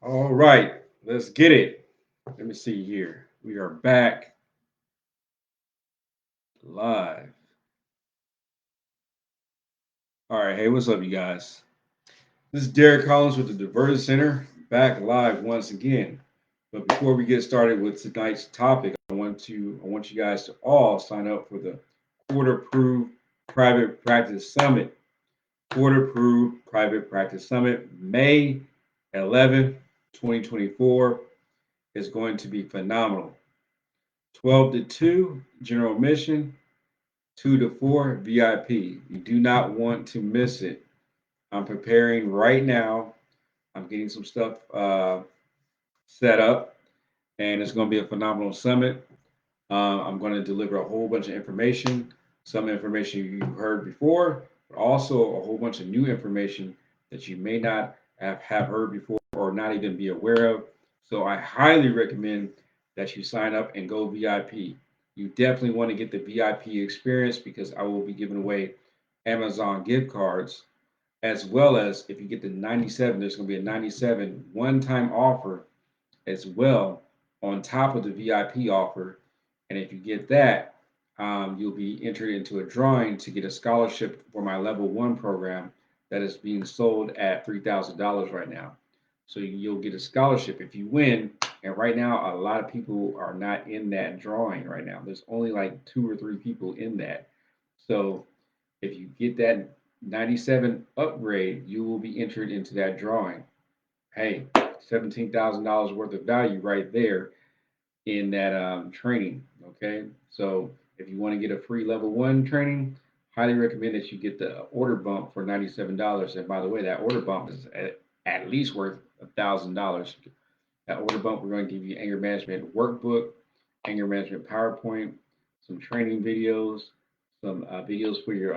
All right, let's get it. Let me see here. We are back live. All right, hey, what's up, you guys? This is Derek Collins with the Diverted Center, back live once again. But before we get started with tonight's topic, I want you guys to all sign up for the Court Approved Private Practice Summit. Court Approved Private Practice Summit, May 11th, 2024, is going to be phenomenal. 12 to 2 general admission, 2 to 4 VIP. You do not want to miss it. I'm preparing right now. I'm getting some stuff set up, and it's going to be a phenomenal summit. I'm going to deliver a whole bunch of information, some information you heard before, but also a whole bunch of new information that you may not have heard before or not even be aware of. So I highly recommend that you sign up and go VIP. You definitely want to get the VIP experience because I will be giving away Amazon gift cards as well as if you get the 97, there's going to be a 97 one-time offer as well on top of the VIP offer. And if you get that, you'll be entered into a drawing to get a scholarship for my level one program that is being sold at $3,000 right now. So you'll get a scholarship if you win. And right now, a lot of people are not in that drawing right now. There's only like two or three people in that. So if you get that 97 upgrade, you will be entered into that drawing. Hey, $17,000 worth of value right there in that training. Okay, so if you want to get a free level one training, highly recommend that you get the order bump for $97. And by the way, that order bump is at least worth $1,000. That order bump, we're going to give you anger management workbook, anger management PowerPoint, some training videos, some videos for your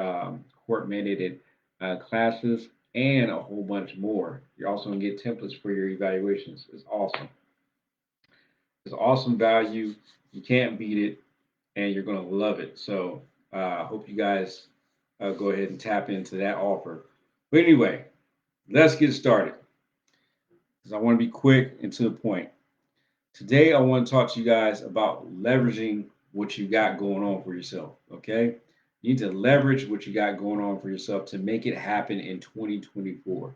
court mandated classes, and a whole bunch more. You're also going to get templates for your evaluations. It's awesome. It's awesome value. You can't beat it, and you're going to love it. So I hope you guys go ahead and tap into that offer. But anyway, let's get started because I want to be quick and to the point. Today, I want to talk to you guys about leveraging what you got going on for yourself. Okay. You need to leverage what you got going on for yourself to make it happen in 2024.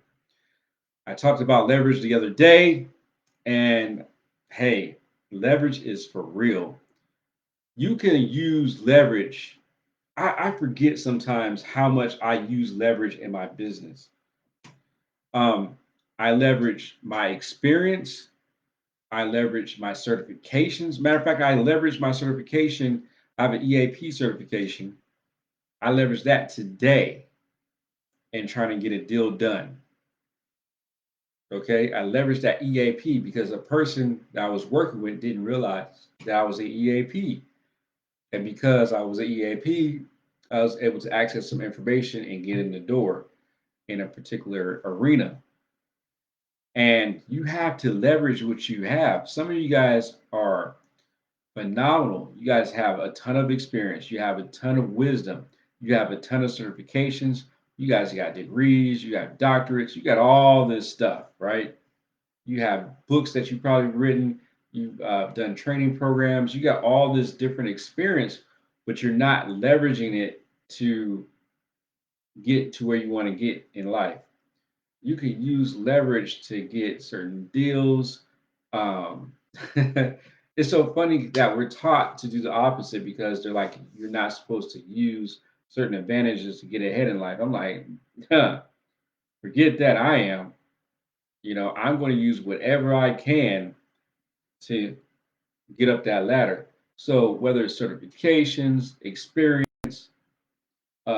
I talked about leverage the other day, and hey, leverage is for real. You can use leverage. I forget sometimes how much I use leverage in my business. Um, I leverage my experience. I leverage my certifications. Matter of fact, I leverage my certification. I have an EAP certification. I leverage that today in trying to get a deal done. Okay, I leveraged that EAP because a person that I was working with didn't realize that I was an EAP. And because I was an EAP, I was able to access some information and get in the door in a particular arena. And you have to leverage what you have. Some of you guys are phenomenal. You guys have a ton of experience. You have a ton of wisdom. You have a ton of certifications. You guys got degrees. You got doctorates. You got all this stuff, right? You have books that you've probably written. You've done training programs. You got all this different experience, but you're not leveraging it to get to where you want to get in life. You can use leverage to get certain deals. Um, it's so funny that we're taught to do the opposite because they're like, you're not supposed to use certain advantages to get ahead in life. I'm like, huh, forget that. I am. I'm going to use whatever I can to get up that ladder. So whether it's certifications, experience,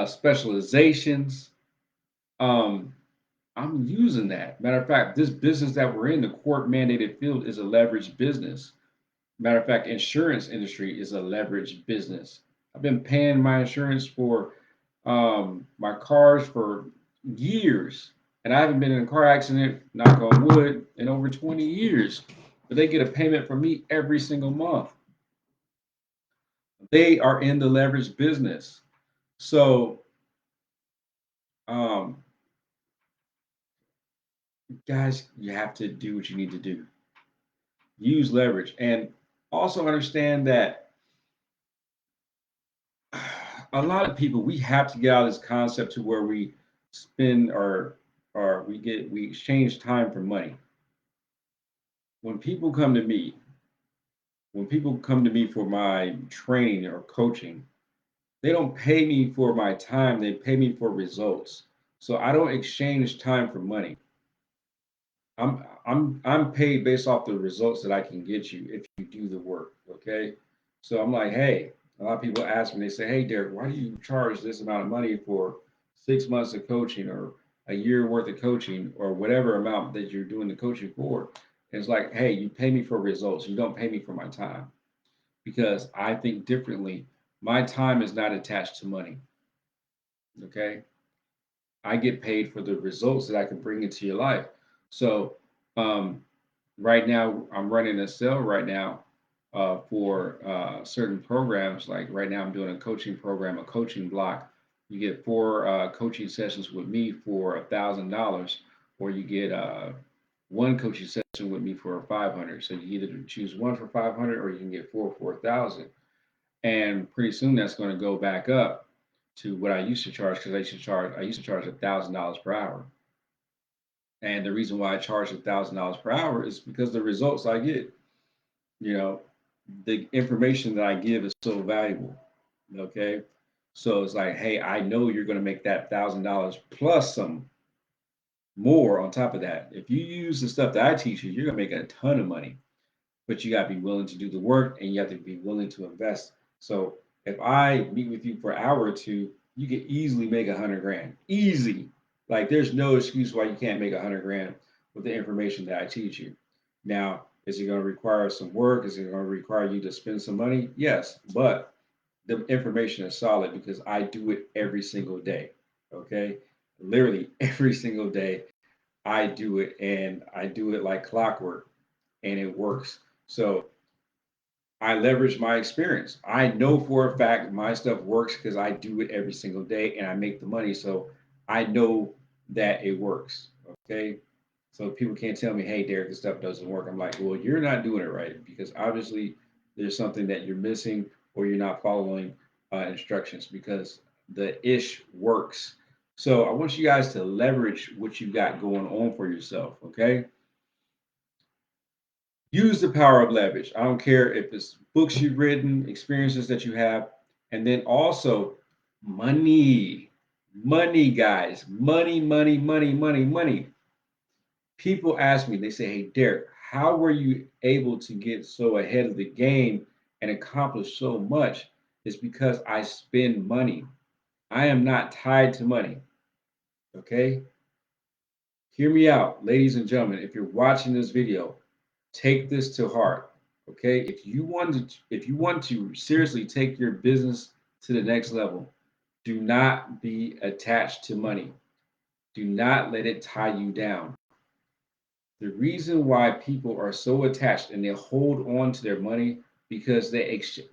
specializations, um, I'm using that. Matter of fact, this business that we're in, the court mandated field, is a leveraged business. Matter of fact, insurance industry is a leveraged business. I've been paying my insurance for my cars for years, and I haven't been in a car accident, knock on wood, in over 20 years. But they get a payment from me every single month. They are in the leverage business. So um, Guys, you have to do what you need to do. Use leverage, and also understand that a lot of people, we have to get out of this concept to where we spend or we exchange time for money. When people come to me, when people come to me for my training or coaching, they don't pay me for my time, they pay me for results. So I don't exchange time for money. I'm paid based off the results that I can get you if you do the work. Okay. So I'm like, hey, a lot of people ask me, they say, hey Derek, why do you charge this amount of money for 6 months of coaching or a year worth of coaching or whatever amount that you're doing the coaching for? And it's like, hey, you pay me for results. You don't pay me for my time because I think differently. My time is not attached to money. Okay. I get paid for the results that I can bring into your life. So, um, right now, I'm running a sale right now for certain programs. Like right now, I'm doing a coaching program, a coaching block. You get four coaching sessions with me for $1,000, or you get one coaching session with me for 500. So you either choose one for 500, or you can get four for 1,000. And pretty soon, that's going to go back up to what I used to charge because I used to charge $1,000 per hour. And the reason why I charge $1,000 per hour is because the results I get, you know, the information that I give is so valuable. Okay. So it's like, hey, I know you're going to make that $1,000 plus some more on top of that. If you use the stuff that I teach you, you're going to make a ton of money, but you got to be willing to do the work and you have to be willing to invest. So if I meet with you for an hour or two, you can easily make 100 grand. Easy. Like there's no excuse why you can't make 100 grand with the information that I teach you. Now, is it going to require some work? Is it going to require you to spend some money? Yes, but the information is solid because I do it every single day. Okay. Literally every single day I do it and I do it like clockwork and it works. So I leverage my experience. I know for a fact my stuff works because I do it every single day and I make the money. So I know that it works. Okay. So people can't tell me, hey, Derek, this stuff doesn't work. I'm like, well, you're not doing it right because obviously there's something that you're missing or you're not following instructions because the ish works. So I want you guys to leverage what you got going on for yourself. Okay. Use the power of leverage. I don't care if it's books you've written, experiences that you have, and then also money. Money, guys. Money, money, money, money, money. People ask me, they say, hey, Derek, how were you able to get so ahead of the game and accomplish so much? It's because I spend money. I am not tied to money. Okay. Hear me out, ladies and gentlemen. If you're watching this video, take this to heart. Okay, if you want to seriously take your business to the next level, do not be attached to money. Do not let it tie you down. The reason why people are so attached and they hold on to their money because they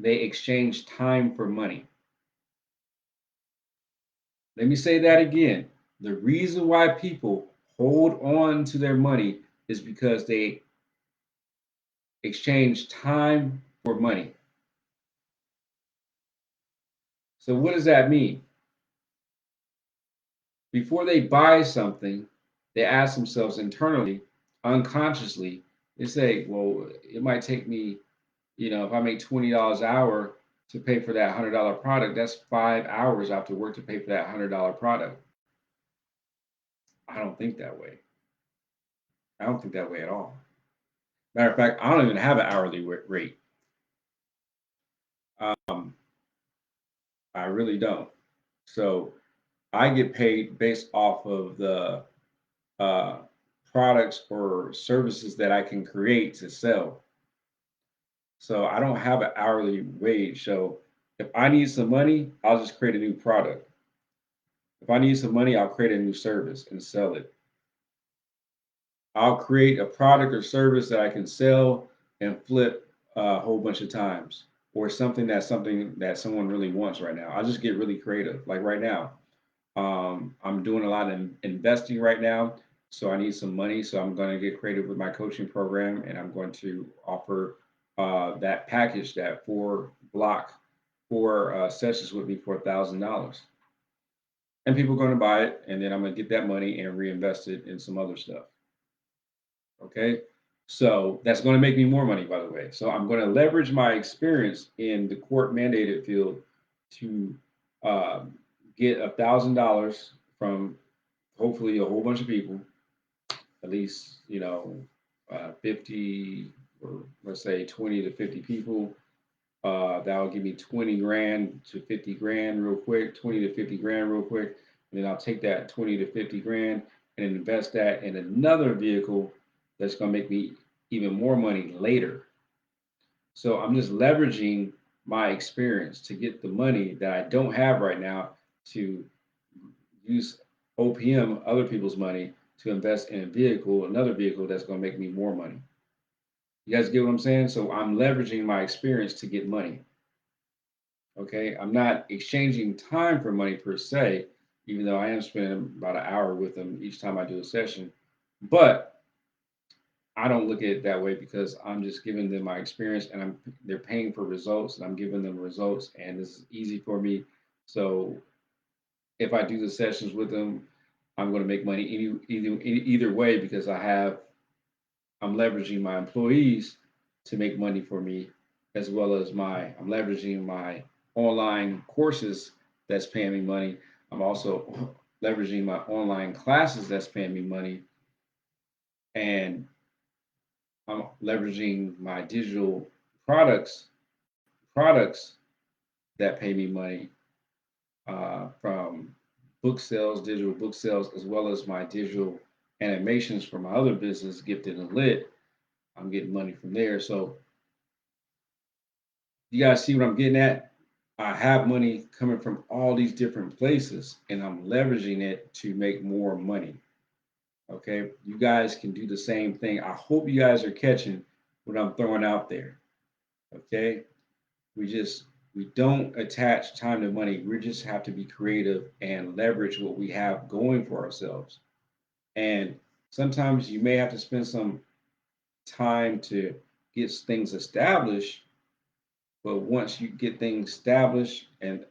exchange time for money. Let me say that again. The reason why people hold on to their money is because they exchange time for money. So what does that mean? Before they buy something, they ask themselves internally, unconsciously, they say, well, it might take me, if I make $20 an hour to pay for that $100 product, that's 5 hours I have to work to pay for that $100 product. I don't think that way. I don't think that way at all. Matter of fact, I don't even have an hourly rate. Um, I really don't. So I get paid based off of the uh, products or services that I can create to sell. So I don't have an hourly wage. So if I need some money, I'll just create a new product. If I need some money, I'll create a new service and sell it. I'll create a product or service that I can sell and flip a whole bunch of times, or something that someone really wants right now. I'll just get really creative. Like right now, I'm doing a lot of investing right now. So I need some money. So I'm going to get creative with my coaching program, and I'm going to offer that package, that four sessions with me for $1,000. And people are going to buy it, and then I'm going to get that money and reinvest it in some other stuff. Okay. So that's going to make me more money, by the way. So I'm going to leverage my experience in the court mandated field to um, get $1,000 from hopefully a whole bunch of people, at least, 50, or let's say 20 to 50 people. That'll give me 20 grand to 50 grand real quick, 20 to 50 grand real quick. And then I'll take that 20 to 50 grand and invest that in another vehicle that's going to make me even more money later. So I'm just leveraging my experience to get the money that I don't have right now to use OPM, other people's money, to invest in a vehicle, another vehicle that's going to make me more money. You guys get what I'm saying? So I'm leveraging my experience to get money. Okay, I'm not exchanging time for money per se, even though I am spending about an hour with them each time I do a session. But I don't look at it that way because I'm just giving them my experience, and they're paying for results, and I'm giving them results, and this is easy for me. So if I do the sessions with them, I'm going to make money either way because I'm leveraging my employees to make money for me, as well as I'm leveraging my online courses that's paying me money. I'm also leveraging my online classes that's paying me money, and I'm leveraging my digital products products that pay me money from book sales, digital book sales, as well as my digital animations for my other business, Gifted and Lit. I'm getting money from there. So you guys see what I'm getting at? I have money coming from all these different places, and I'm leveraging it to make more money. Okay, you guys can do the same thing. I hope you guys are catching what I'm throwing out there. Okay, we just we don't attach time to money. We just have to be creative and leverage what we have going for ourselves. And sometimes you may have to spend some time to get things established, but once you get things established and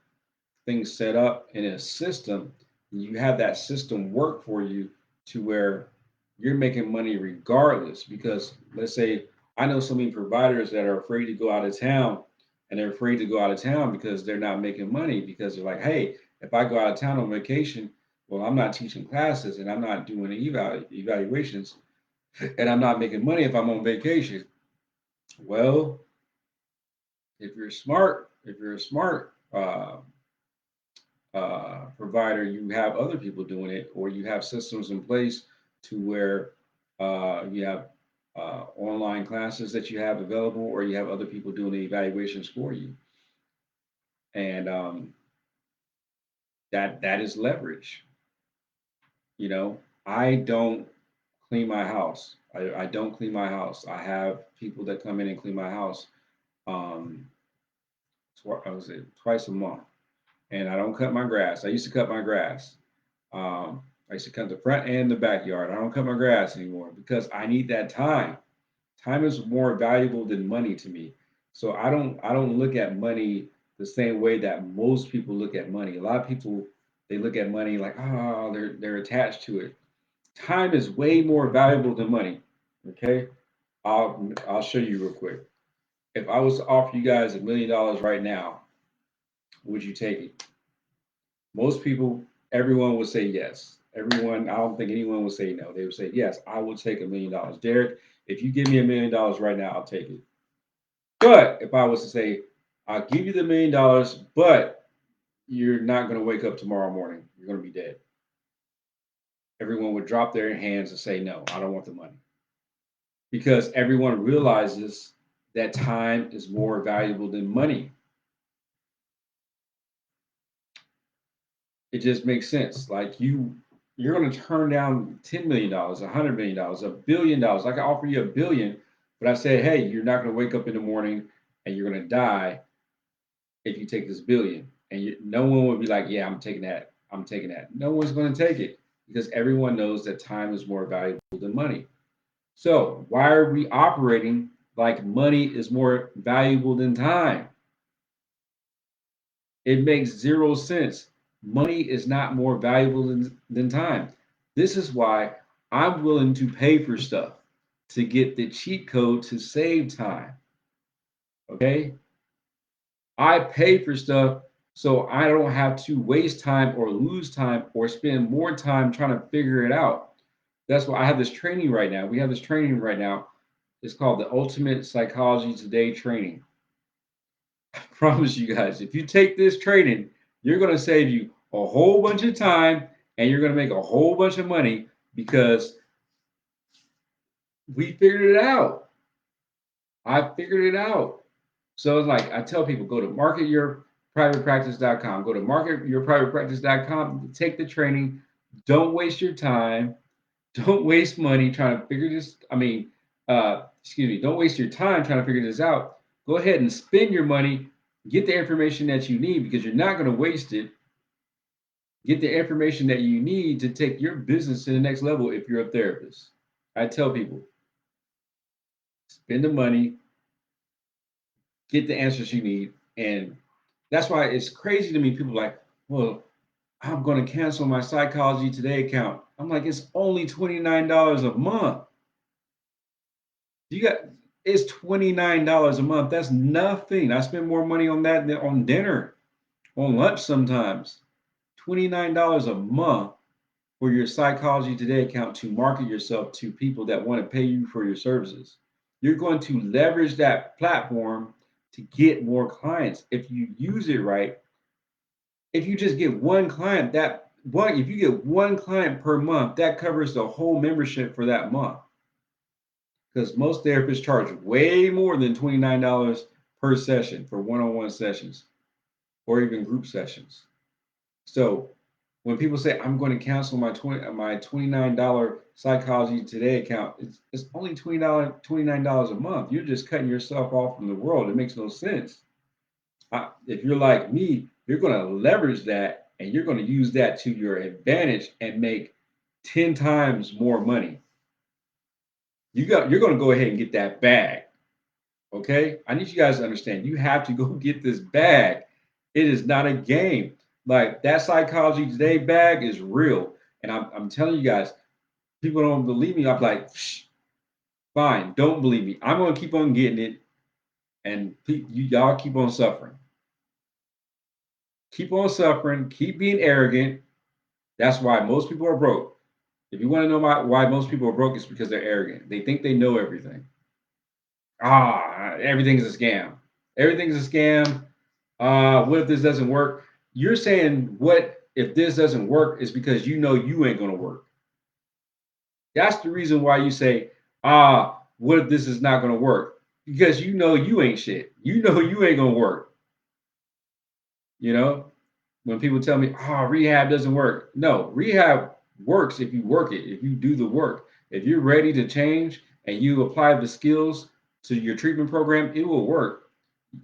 things set up in a system, you have that system work for you to where you're making money regardless. Because let's say I know so many providers that are afraid to go out of town, and they're afraid to go out of town because they're not making money, because they're like, hey, if I go out of town on vacation, well, I'm not teaching classes and I'm not doing evaluations, and I'm not making money if I'm on vacation. Well, if you're a smart provider, you have other people doing it, or you have systems in place to where you have online classes that you have available, or you have other people doing the evaluations for you, and that is leverage. You know, I don't clean my house. I don't clean my house. I have people that come in and clean my house. Um, I was it twice a month, and I don't cut my grass. I used to cut my grass. I used to cut the front and the backyard. I don't cut my grass anymore because I need that time. Time is more valuable than money to me. So I don't look at money the same way that most people look at money. A lot of people, they look at money like, oh, they're attached to it. Time is way more valuable than money. Okay, I'll show you real quick. If I was to offer you guys $1 million right now, would you take it? Most people, everyone would say yes. Everyone, I don't think anyone would say no. They would say, yes, I will take $1 million. Derek, if you give me $1 million right now, I'll take it. But if I was to say, I'll give you the $1 million, but you're not going to wake up tomorrow morning, you're going to be dead. Everyone would drop their hands and say, no, I don't want the money. Because everyone realizes that time is more valuable than money. It just makes sense. Like you're going to turn down $10 million, $100 million, $1 billion. I can offer you $1 billion, but I said, hey, you're not going to wake up in the morning and you're going to die if you take this billion. And no one would be like, yeah, I'm taking that. I'm taking that. No one's going to take it. because everyone knows that time is more valuable than money. So, why are we operating like money is more valuable than time? It makes zero sense. Money is not more valuable than time. This is why I'm willing to pay for stuff to get the cheat code to save time. Okay? I pay for stuff so I don't have to waste time or lose time or spend more time trying to figure it out. That's why I have this training right now. We have this training right now. It's called the Ultimate Psychology Today training. I promise you guys, if you take this training, you're going to save you a whole bunch of time and you're going to make a whole bunch of money because we figured it out. I figured it out. So it's like I tell people go to marketyourprivatepractice.com. Go to marketyourprivatepractice.com, take the training. Don't waste your time. Don't waste money trying to figure this. Excuse me, don't waste your time trying to figure this out. Go ahead and spend your money, get the information that you need because you're not going to waste it. Get the information that you need to take your business to the next level if you're a therapist. I tell people spend the money, get the answers you need. And that's why it's crazy to me. People like, well, I'm going to cancel my Psychology Today account. I'm like, it's only $29 a month. You got it's $29 a month. That's nothing. I spend more money on that than on dinner, on lunch sometimes. $29 a month for your Psychology Today account to market yourself to people that want to pay you for your services. You're going to leverage that platform to get more clients. If you use it right, if you just get one client, if you get one client per month, that covers the whole membership for that month. Because most therapists charge way more than $29 per session for one-on-one sessions or even group sessions. So when people say I'm going to cancel my $29 Psychology Today account, it's only $29 a month. You're just cutting yourself off from the world. It makes no sense. If you're like me, you're going to leverage that and you're going to use that to your advantage and make 10 times more money. You're going to go ahead and get that bag. Okay? I need you guys to understand you have to go get this bag. It is not a game. Like that Psychology Today bag is real. And I'm telling you guys, people don't believe me. I'm like, fine, don't believe me. I'm going to keep on getting it. And y'all keep on suffering. Keep on suffering. Keep being arrogant. That's why most people are broke. If you want to know why most people are broke, it's because they're arrogant. They think they know everything. Everything's a scam. Everything's a scam. What if this doesn't work? You're saying what if this doesn't work is because you know you ain't gonna work. That's the reason why you say, what if this is not gonna work? Because you know you ain't shit. You know you ain't gonna work. You know, when people tell me, rehab doesn't work. No, rehab works if you work it, if you do the work. If you're ready to change and you apply the skills to your treatment program, it will work.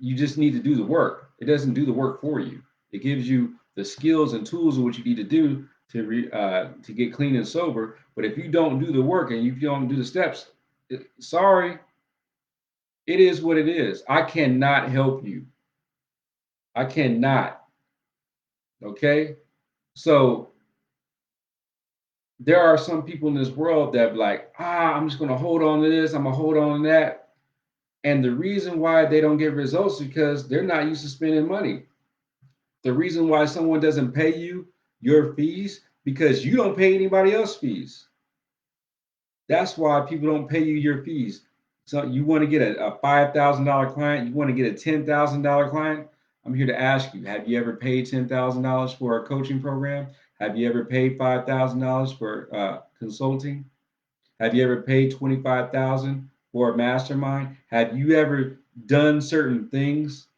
You just need to do the work. It doesn't do the work for you. It gives you the skills and tools of what you need to do to get clean and sober. But if you don't do the work and you don't do the steps, sorry, it is what it is. I cannot help you. I cannot. Okay. So there are some people in this world that like, I'm just going to hold on to this. I'm going to hold on to that. And the reason why they don't get results is because they're not used to spending money. The reason why someone doesn't pay you your fees because you don't pay anybody else fees. That's why people don't pay you your fees. So you want to get a $5,000 client, you want to get a $10,000 client. I'm here to ask you, have you ever paid $10,000 for a coaching program? Have you ever paid $5,000 for consulting? Have you ever paid $25,000 for a mastermind? Have you ever done certain things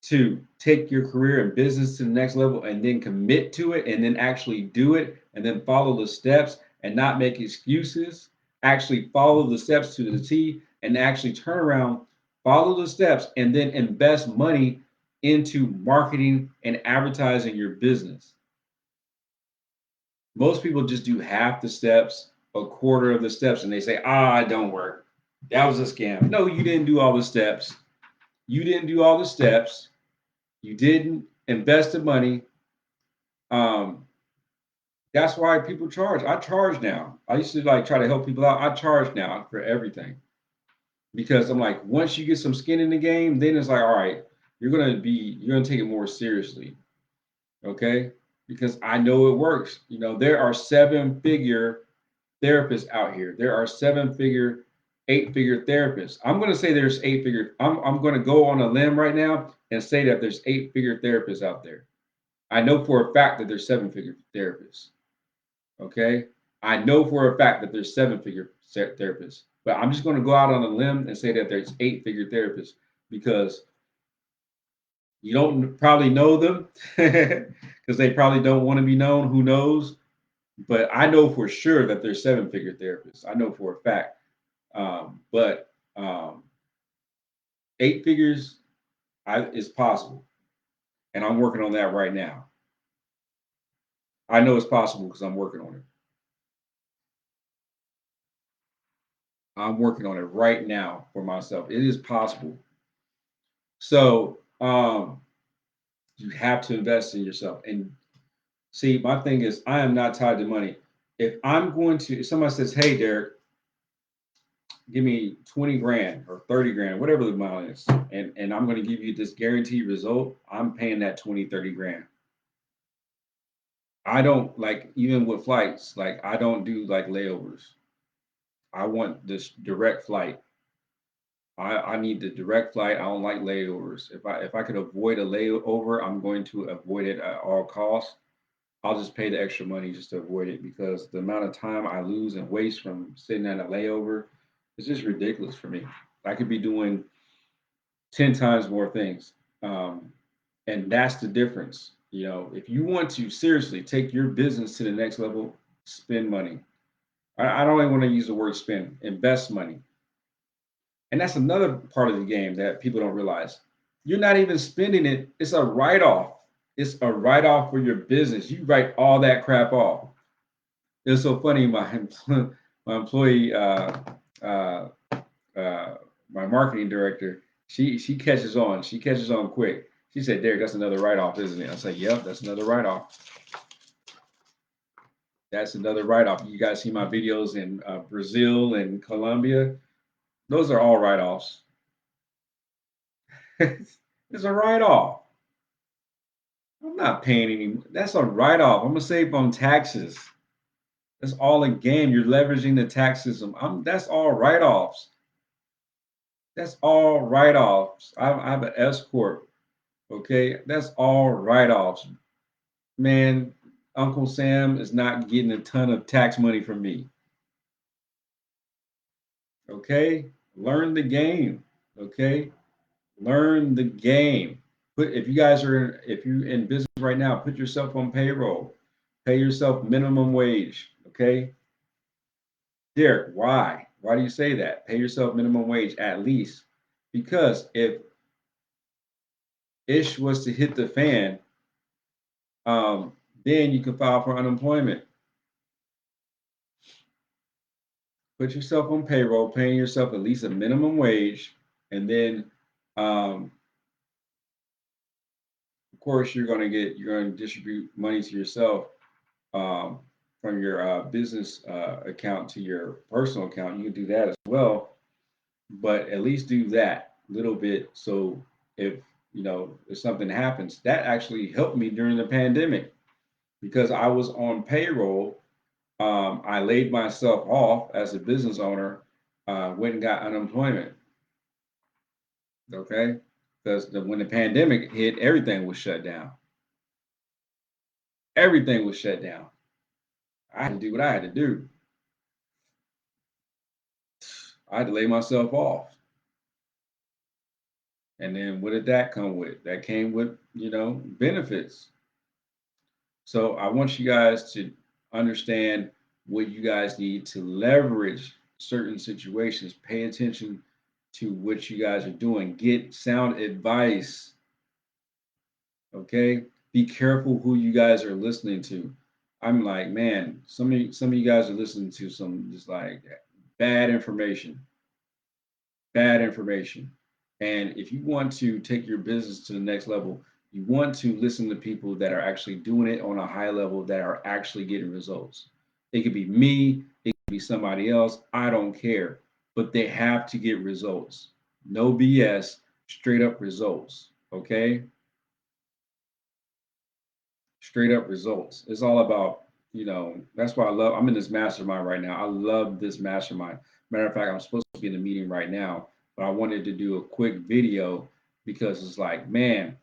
to take your career and business to the next level and then commit to it and then actually do it and then follow the steps and not make excuses? Actually follow the steps to the T and actually turn around, follow the steps, and then invest money into marketing and advertising your business. Most people just do half the steps, a quarter of the steps, and they say, ah, it don't work. That was a scam. No, you didn't do all the steps. You didn't do all the steps. You didn't invest the money. Um, that's why people charge. I charge now. I used to like try to help people out. I charge now for everything because I'm like, once you get some skin in the game, then it's like, all right, you're gonna take it more seriously. Okay. Because I know it works. You know, there are seven-figure therapists out here. There are seven-figure, eight-figure therapists. I'm going to say there's eight-figure. I'm going to go on a limb right now and say that there's eight-figure therapists out there. I know for a fact that there's seven-figure therapists. Okay. I know for a fact that there's seven-figure therapists, but I'm just going to go out on a limb and say that there's eight-figure therapists because you don't probably know them because they probably don't want to be known. Who knows? But I know for sure that there's seven-figure therapists. I know for a fact. But eight figures is possible, and I'm working on that right now. I know it's possible because I'm working on it. I'm working on it right now for myself. It is possible. So you have to invest in yourself. And see, my thing is, I am not tied to money. If somebody says, "Hey, Derek, give me 20 grand or 30 grand, whatever the amount is, and I'm going to give you this guaranteed result," I'm paying that 20, 30 grand. I don't like, even with flights, like I don't do like layovers. I want this direct flight. I need the direct flight. I don't like layovers. If I could avoid a layover, I'm going to avoid it at all costs. I'll just pay the extra money just to avoid it because the amount of time I lose and waste from sitting at a layover is just ridiculous for me. I could be doing 10 times more things. Um, and that's the difference. You know, if you want to seriously take your business to the next level, spend money. I don't even want to use the word spend, invest money. And that's another part of the game that people don't realize. You're not even spending it, it's a write off. It's a write off for your business. You write all that crap off. It's so funny. My employee, uh, uh, my marketing director, she catches on. She catches on quick. She said, "Derek, that's another write off, isn't it?" I said, "Yep, that's another write off. That's another write off." You guys see my videos in Brazil and Colombia? Those are all write offs. It's a write off. I'm not paying any. That's a write off. I'm gonna save on taxes. That's all a game. You're leveraging the tax system. That's all write offs. That's all write offs. I have an S corp. Okay, that's all write offs. Man, Uncle Sam is not getting a ton of tax money from me. Okay, learn the game. Okay, learn the game. If you're in business right now, put yourself on payroll. Pay yourself minimum wage. Okay, Derek, why? Why do you say that? Pay yourself minimum wage at least. Because if ish was to hit the fan, um, then you can file for unemployment. Put yourself on payroll, paying yourself at least a minimum wage, and then, um, of course, you're going to distribute money to yourself um, from your business account to your personal account. You can do that as well, but at least do that little bit. So if if something happens, that actually helped me during the pandemic because I was on payroll. I laid myself off as a business owner, went and got unemployment. Okay, because when the pandemic hit, everything was shut down. Everything was shut down. I had to do what I had to do. I had to lay myself off. And then what did that come with? That came with, benefits. So I want you guys to understand what you guys need to leverage certain situations. Pay attention to what you guys are doing. Get sound advice. Okay. Be careful who you guys are listening to. I'm like, man, some of you guys are listening to some just like bad information, bad information. And if you want to take your business to the next level, you want to listen to people that are actually doing it on a high level that are actually getting results. It could be me, it could be somebody else. I don't care, but they have to get results. No BS, straight up results. Okay, straight up results. It's all about, that's why I love, I'm in this mastermind right now. I love this mastermind. Matter of fact, I'm supposed to be in a meeting right now, but I wanted to do a quick video because it's like, man,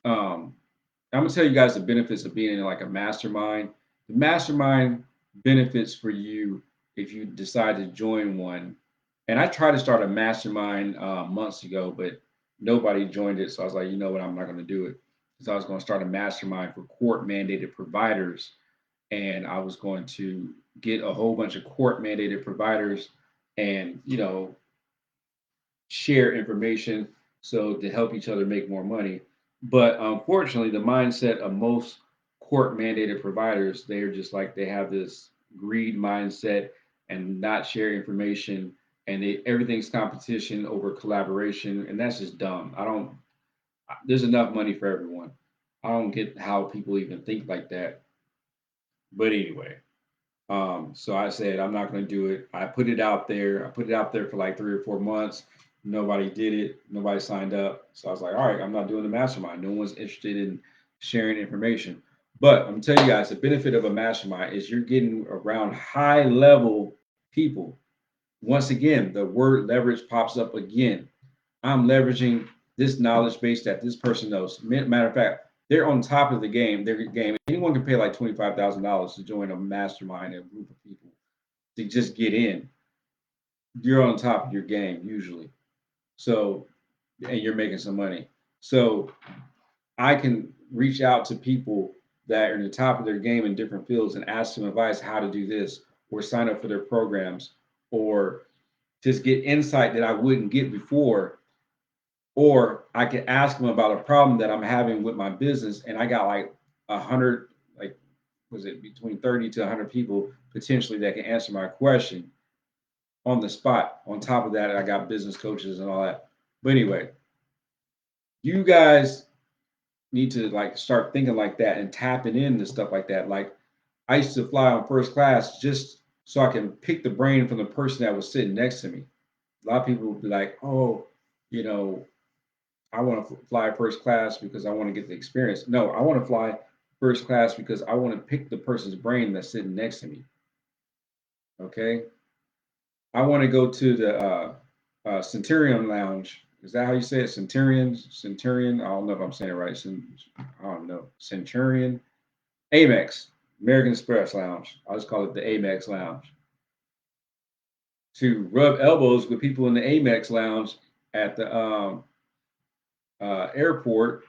um, I'm gonna tell you guys the benefits of being in like a mastermind. The mastermind benefits for you if you decide to join one. And I tried to start a mastermind months ago, but nobody joined it. So I was like, you know what, I'm not going to do it. So I was going to start a mastermind for court mandated providers, and I was going to get a whole bunch of court mandated providers, and share information so to help each other make more money. But unfortunately, the mindset of most court mandated providers, they're just like they have this greed mindset and not share information, and everything's competition over collaboration, and that's just dumb. I don't. There's enough money for everyone. I don't get how people even think like that. But anyway, so I said, I'm not going to do it. I put it out there. I put it out there for like 3 or 4 months. Nobody did it. Nobody signed up. So I was like, all right, I'm not doing the mastermind. No one's interested in sharing information. But I'm telling you guys, the benefit of a mastermind is you're getting around high level people. Once again, the word leverage pops up again. I'm leveraging this knowledge base that this person knows. Matter of fact, they're on top of the game. Their game. Anyone can pay like $25,000 to join a mastermind, a group of people to just get in. You're on top of your game usually. So, and you're making some money. So I can reach out to people that are in the top of their game in different fields and ask them advice how to do this, or sign up for their programs, or just get insight that I wouldn't get before, or I could ask them about a problem that I'm having with my business, and I got like 100, like was it between 30 to 100 people potentially that can answer my question on the spot. On top of that, I got business coaches and all that. But anyway, you guys need to like start thinking like that and tapping into stuff like that. Like I used to fly on first class just so I can pick the brain from the person that was sitting next to me. A lot of people would be like, "Oh, you know, I want to fly first class because I want to get the experience." No, I want to fly first class because I want to pick the person's brain that's sitting next to me. Okay, I want to go to the Centurion Lounge. Is that how you say it? Centurion, Centurion. I don't know if I'm saying it right. I don't know. Centurion, Amex, American Express Lounge. I'll just call it the Amex Lounge. To rub elbows with people in the Amex Lounge at the airport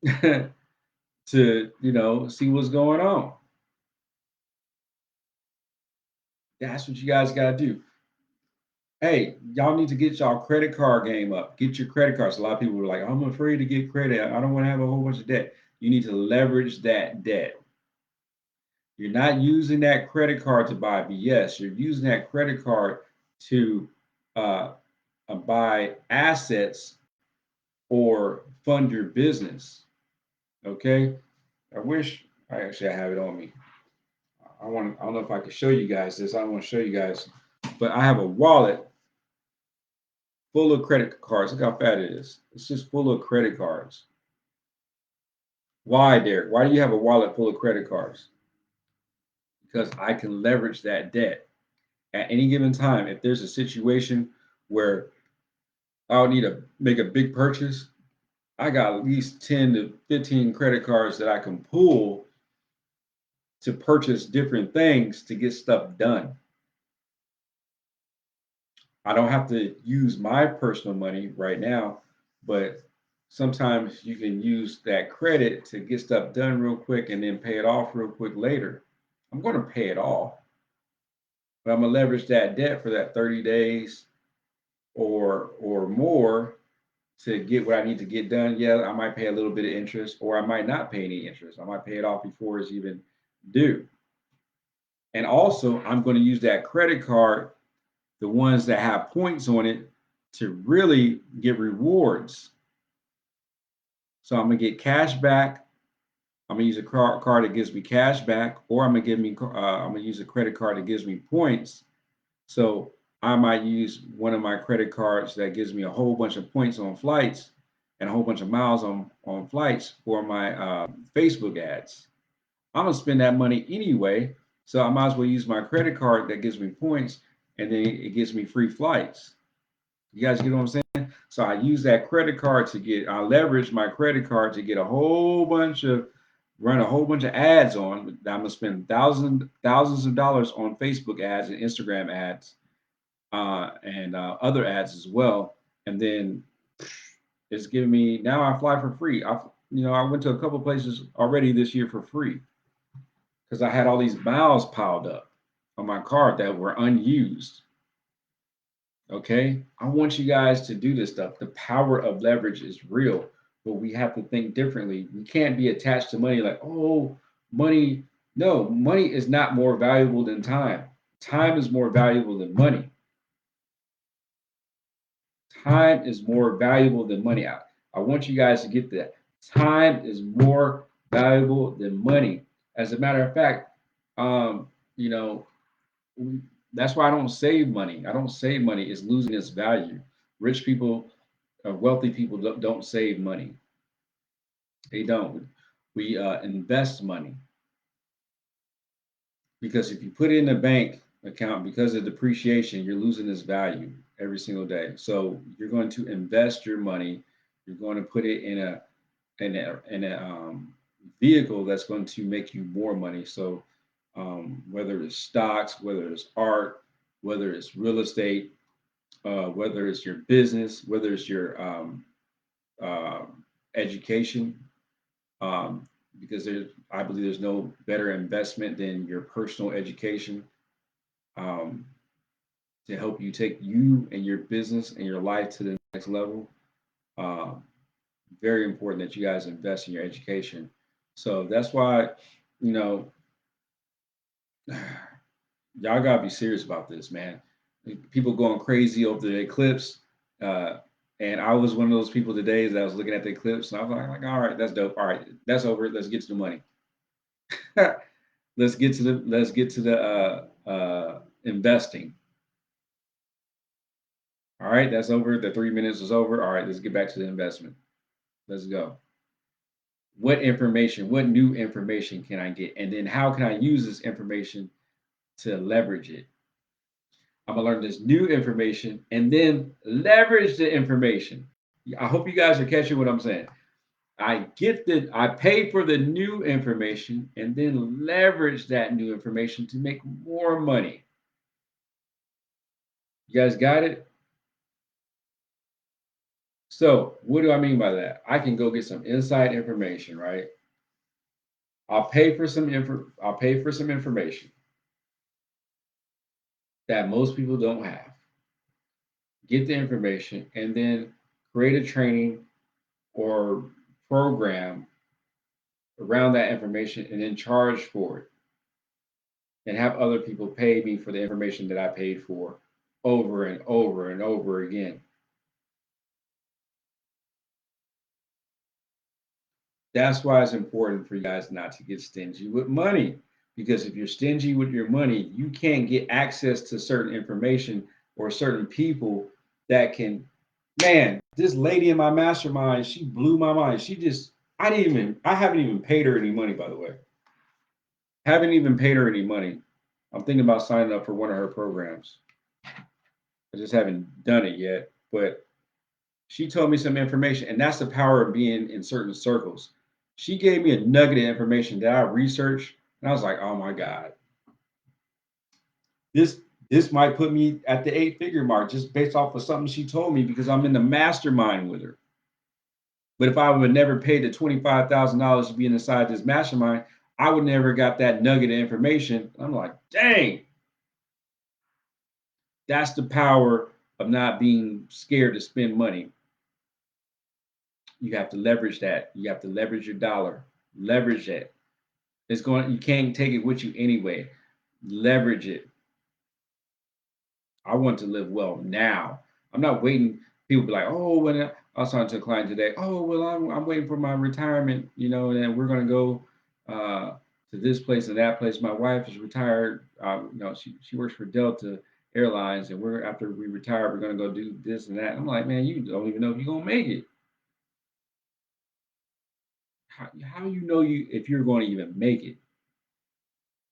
to see what's going on. That's what you guys got to do. Hey, y'all need to get y'all credit card game up. Get your credit cards. A lot of people are like, I'm afraid to get credit. I don't want to have a whole bunch of debt. You need to leverage that debt. You're not using that credit card to buy BS. You're using that credit card to uh, buy assets or fund your business. Okay. I wish I have it on me. I don't know if I could show you guys this. I don't want to show you guys, but I have a wallet full of credit cards. Look how fat it is. It's just full of credit cards. Why, Derek? Why do you have a wallet full of credit cards? Because I can leverage that debt at any given time. If there's a situation where I'll need to make a big purchase, I got at least 10 to 15 credit cards that I can pull to purchase different things to get stuff done. I don't have to use my personal money right now, but sometimes you can use that credit to get stuff done real quick and then pay it off real quick later. I'm going to pay it off, but I'm going to leverage that debt for that 30 days or more to get what I need to get done. Yeah, I might pay a little bit of interest, or I might not pay any interest. I might pay it off before it's even do. And also, I'm going to use that credit card, the ones that have points on it, to really get rewards. So I'm going to get cash back. I'm going to use a card that gives me cash back, or I'm going to use a credit card that gives me points. So I might use one of my credit cards that gives me a whole bunch of points on flights and a whole bunch of miles on flights for my Facebook ads. I'm gonna spend that money anyway, so I might as well use my credit card that gives me points, and then it gives me free flights. You guys get what I'm saying? So I use that credit card I leverage my credit card to get run a whole bunch of ads on. I'm gonna spend thousands of dollars on Facebook ads and Instagram ads, and other ads as well. And then it's giving me, now I fly for free. I went to a couple places already this year for free because I had all these miles piled up on my card that were unused. Okay, I want you guys to do this stuff. The power of leverage is real, but we have to think differently. We can't be attached to money like, oh, money. No, money is not more valuable than time. Time is more valuable than money. Time is more valuable than money. I want you guys to get that. Time is more valuable than money. As a matter of fact, um, you know, that's why I don't save money. I don't save money. It's losing its value. Rich people, wealthy people don't save money. They don't. We invest money because if you put it in a bank account because of depreciation, you're losing its value every single day. So you're going to invest your money. You're going to put it in a vehicle that's going to make you more money. So whether it's stocks, whether it's art, whether it's real estate, whether it's your business, whether it's your uh, education, um, because I believe there's no better investment than your personal education, um, to help you take you and your business and your life to the next level. Um, Very important that you guys invest in your education. So that's why, you know, y'all gotta be serious about this, man. People going crazy over the eclipse. Uh, and I was one of those people today that was looking at the eclipse and I was like, all right, that's dope. All right, that's over. Let's get to the money. Let's get to the investing. All right, that's over. The 3 minutes is over. All right, let's get back to the investment. Let's go. What new information can I get? And then how can I use this information to leverage it? I'm gonna learn this new information and then leverage the information. I hope you guys are catching what I'm saying. I pay for the new information and then leverage that new information to make more money. You guys got it? So, what do I mean by that? I can go get some inside information, right? I'll pay for some information that most people don't have. Get the information and then create a training or program around that information and then charge for it and have other people pay me for the information that I paid for over and over and over again. That's why it's important for you guys not to get stingy with money. Because if you're stingy with your money, you can't get access to certain information or certain people that can. Man, this lady in my mastermind, she blew my mind. I haven't even paid her any money, by the way. Haven't even paid her any money. I'm thinking about signing up for one of her programs. I just haven't done it yet. But she told me some information, and that's the power of being in certain circles. She gave me a nugget of information that I researched, and I was like, "Oh my God, this this might put me at the eight-figure mark just based off of something she told me because I'm in the mastermind with her." But if I would have never paid the $25,000 to be inside this mastermind, I would never got that nugget of information. I'm like, dang, that's the power of not being scared to spend money. You have to leverage that. You have to leverage your dollar, leverage that. You can't take it with you anyway. Leverage it. I want to live well now. I'm not waiting. People be like, oh, I was talking to a client today. Oh, well, I'm waiting for my retirement, and we're gonna go to this place and that place. My wife is retired. She works for Delta Airlines, and we're after we retire, we're gonna go do this and that. I'm like, man, you don't even know if you're gonna make it. How you know you if you're going to even make it?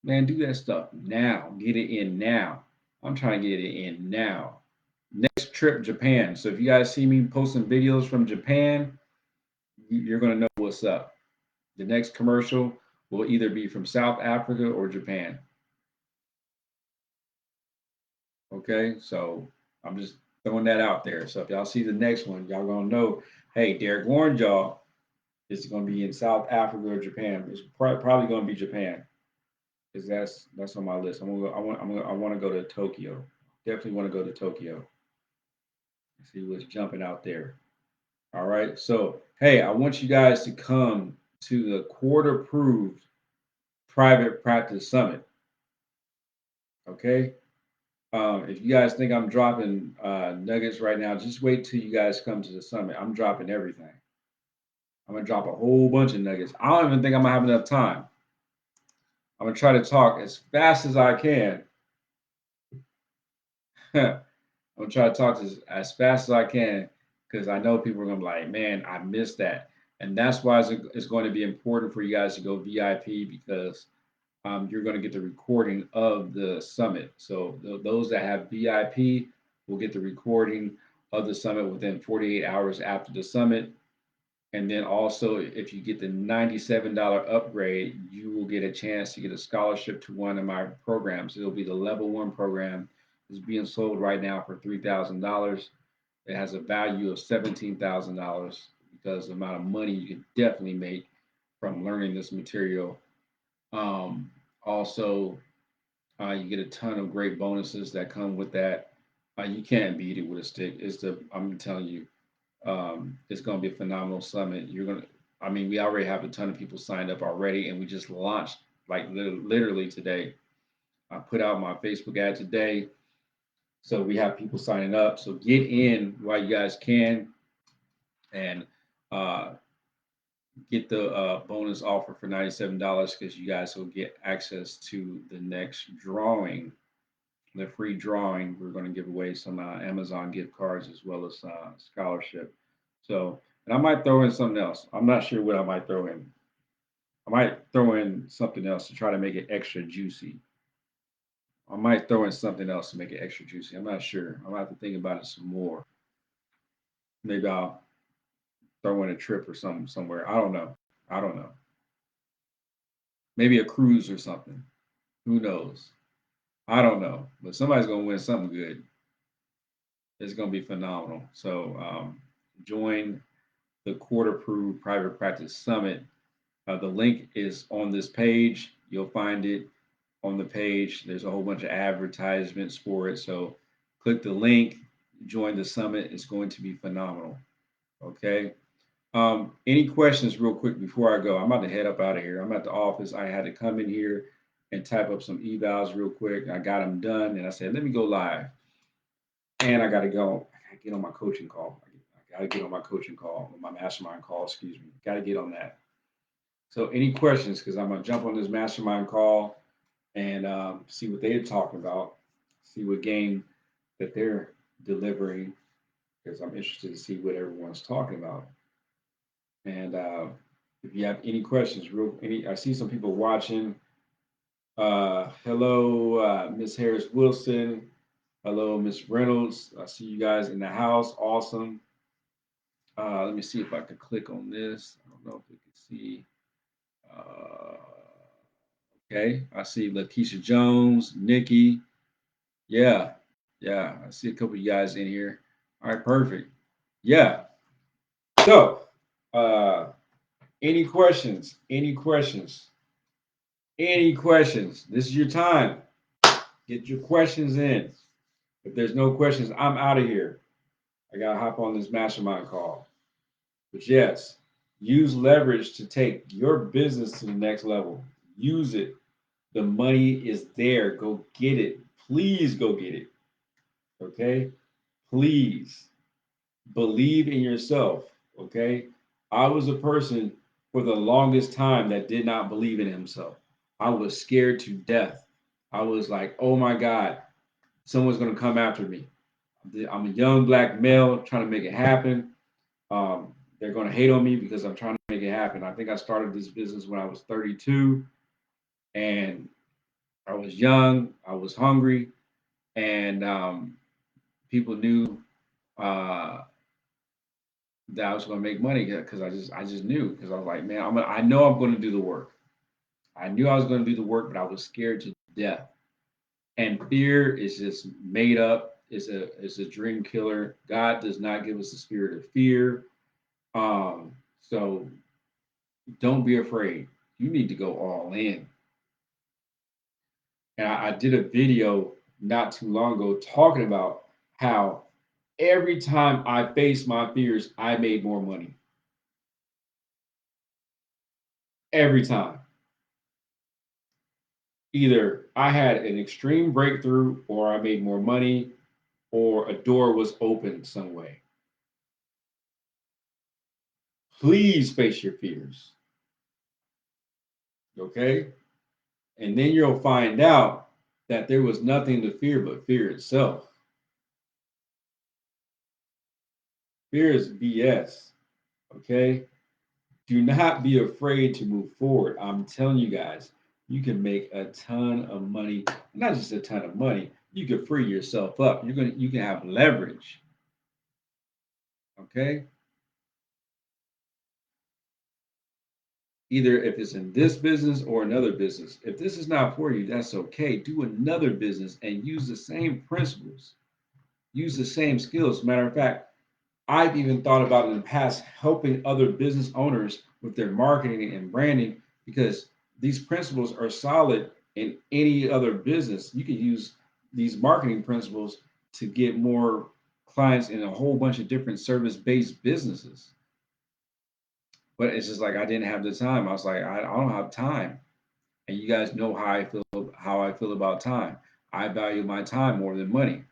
Man, do that stuff now. Get it in now. I'm trying to get it in now. Next trip, Japan. So if you guys see me posting videos from Japan, you're going to know what's up. The next commercial will either be from South Africa or Japan. Okay, so I'm just throwing that out there. So if y'all see the next one, y'all gonna know, hey, Derek warned y'all. It's gonna be in South Africa or Japan. It's probably gonna be Japan because that's on my list. I want to go to Tokyo. Definitely want to go to Tokyo. See what's jumping out there. All right. So, hey, I want you guys to come to the court approved private practice summit. Okay. If you guys think I'm dropping nuggets right now, just wait till you guys come to the summit. I'm dropping everything. I'm going to drop a whole bunch of nuggets. I don't even think I'm going to have enough time. I'm going to try to talk as fast as I can. I'm going to try to talk as fast as I can because I know people are going to be like, man, I missed that. And that's why it's going to be important for you guys to go VIP because you're going to get the recording of the summit. So those that have VIP will get the recording of the summit within 48 hours after the summit. And then also, if you get the $97 upgrade, you will get a chance to get a scholarship to one of my programs. It'll be the level one program. It's being sold right now for $3,000. It has a value of $17,000 because the amount of money you can definitely make from learning this material. Also, you get a ton of great bonuses that come with that. You can't beat it with a stick. I'm telling you, it's going to be a phenomenal summit. I mean, we already have a ton of people signed up already, and we just launched like literally today. I put out my Facebook ad today, so we have people signing up. So get in while you guys can, and uh, get the bonus offer for $97 because you guys will get access to the next drawing, the free drawing. We're going to give away some Amazon gift cards as well as scholarship. So, and I might throw in something else. I'm not sure what I might throw in. I might throw in something else to try to make it extra juicy. I might throw in something else to make it extra juicy. I'm not sure. I'm gonna have to think about it some more. Maybe I'll throw in a trip or something somewhere. I don't know. I don't know. Maybe a cruise or something. Who knows? I don't know. But somebody's gonna win something good. It's gonna be phenomenal. So join the Court Approved Private Practice Summit. The link is on this page. You'll find it on the page. There's a whole bunch of advertisements for it. So click the link, join the summit. It's going to be phenomenal. Okay. Any questions, real quick, before I go? I'm about to head up out of here. I'm at the office. I had to come in here and type up some evals real quick. I got them done, and I said, let me go live. And I got to go. I got to get on my coaching call. I got to get on my coaching call, my mastermind call. Excuse me. Got to get on that. So, any questions? Because I'm gonna jump on this mastermind call and see what they're talking about, see what game that they're delivering, because I'm interested to see what everyone's talking about. And if you have any questions, I see some people watching. Hello, Miss Harris Wilson. Hello, Miss Reynolds. I see you guys in the house. Awesome. Let me see if I can click on this. I don't know if we can see. Uh, okay, I see Lakeisha Jones, Nikki. Yeah, yeah, I see a couple of you guys in here. All right, perfect. Yeah. So, uh, any questions? Any questions? Any questions? This is your time. Get your questions in. If there's no questions, I'm out of here. I gotta hop on this mastermind call. But yes, use leverage to take your business to the next level. Use it. The money is there. Go get it. Please go get it. Okay? Please believe in yourself. Okay? I was a person for the longest time that did not believe in himself. I was scared to death. I was like, oh my God, someone's going to come after me. I'm a young black male trying to make it happen. They're going to hate on me because I'm trying to make it happen. I think I started this business when I was 32 and I was young, I was hungry, and people knew uh, that I was going to make money because I just knew because I was like, man, I know I'm going to do the work. I knew I was going to do the work, but I was scared to death. And fear is just made up. It's a dream killer. God does not give us a spirit of fear. So don't be afraid. You need to go all in. And I did a video not too long ago talking about how every time I faced my fears, I made more money. Every time. Either I had an extreme breakthrough, or I made more money, or a door was opened some way. Please face your fears. Okay? And then you'll find out that there was nothing to fear but fear itself. Fear is BS. Okay? Do not be afraid to move forward. I'm telling you guys, you can make a ton of money. Not just a ton of money, you can free yourself up. You can have leverage. Okay? Either if it's in this business or another business. If this is not for you, that's okay. Do another business and use the same principles, use the same skills. Matter of fact, I've even thought about in the past helping other business owners with their marketing and branding because these principles are solid in any other business. You can use these marketing principles to get more clients in a whole bunch of different service based businesses. But it's just like I didn't have the time. I was like, I don't have time. And you guys know how I feel about time. I value my time more than money.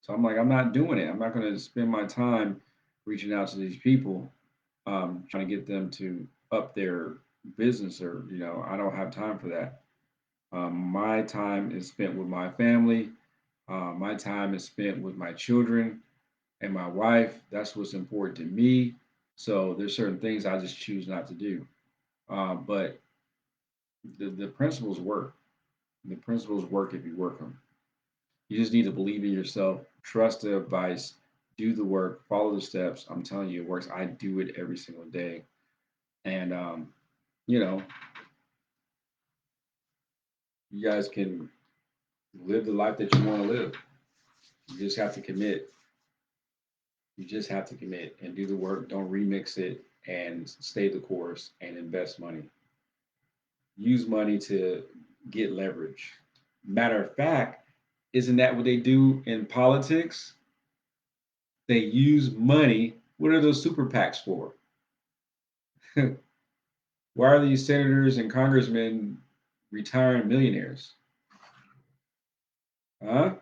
So I'm like, I'm not doing it. I'm not going to spend my time reaching out to these people, trying to get them to up their business, or I don't have time for that. My time is spent with my family. My time is spent with my children and my wife. That's what's important to me. So there's certain things I just choose not to do. But the principles work. The principles work if you work them. You just need to believe in yourself, trust the advice, do the work, follow the steps. I'm telling you, it works. I do it every single day. And, you know, you guys can live the life that you want to live. You just have to commit. You just have to commit and do the work. Don't remix it and stay the course and invest money. Use money to get leverage. Matter of fact, isn't that what they do in politics? They use money. What are those super PACs for? Why are these senators and congressmen retiring millionaires? Huh?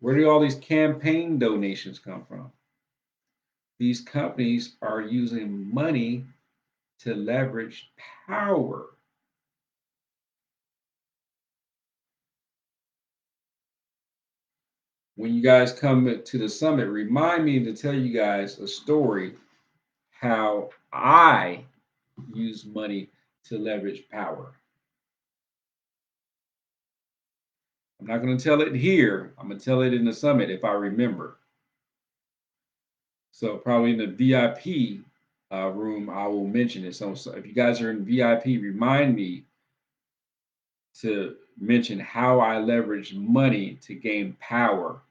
Where do all these campaign donations come from? These companies are using money to leverage power. When you guys come to the summit, remind me to tell you guys a story how I use money to leverage power. I'm not going to tell it here. I'm going to tell it in the summit if I remember. So probably in the VIP room, I will mention it. So if you guys are in VIP, remind me to mention how I leverage money to gain power.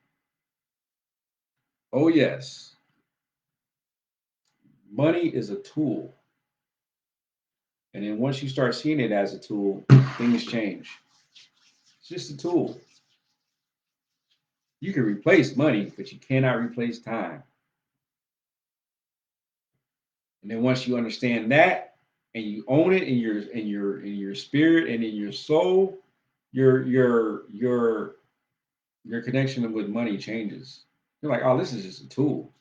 Oh yes, money is a tool, and then once you start seeing it as a tool, things change. It's just a tool. You can replace money, but you cannot replace time. And then once you understand that, and you own it in your spirit and in your soul, your your your your connection with money changes. You're like, oh, this is just a tool.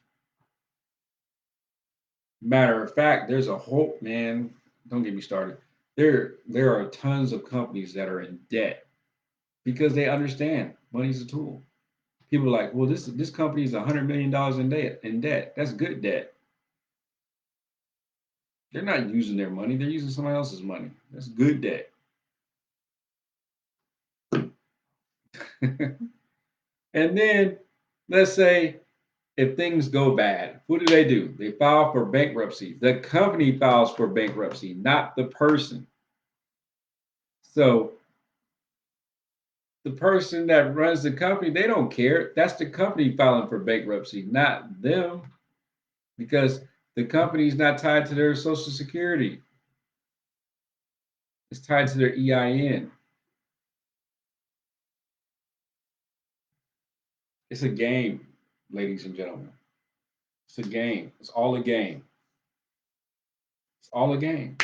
Matter of fact, there's a whole man. Don't get me started. There are tons of companies that are in debt because they understand money's a tool. People are like, well, this company is $100 million in debt. In debt, that's good debt. They're not using their money; they're using somebody else's money. That's good debt. And then let's say if things go bad, what do? They file for bankruptcy. The company files for bankruptcy, not the person. So the person that runs the company, they don't care. That's the company filing for bankruptcy, not them, because the company's not tied to their social security. It's tied to their EIN. It's a game, ladies and gentlemen. It's a game. It's all a game. It's all a game.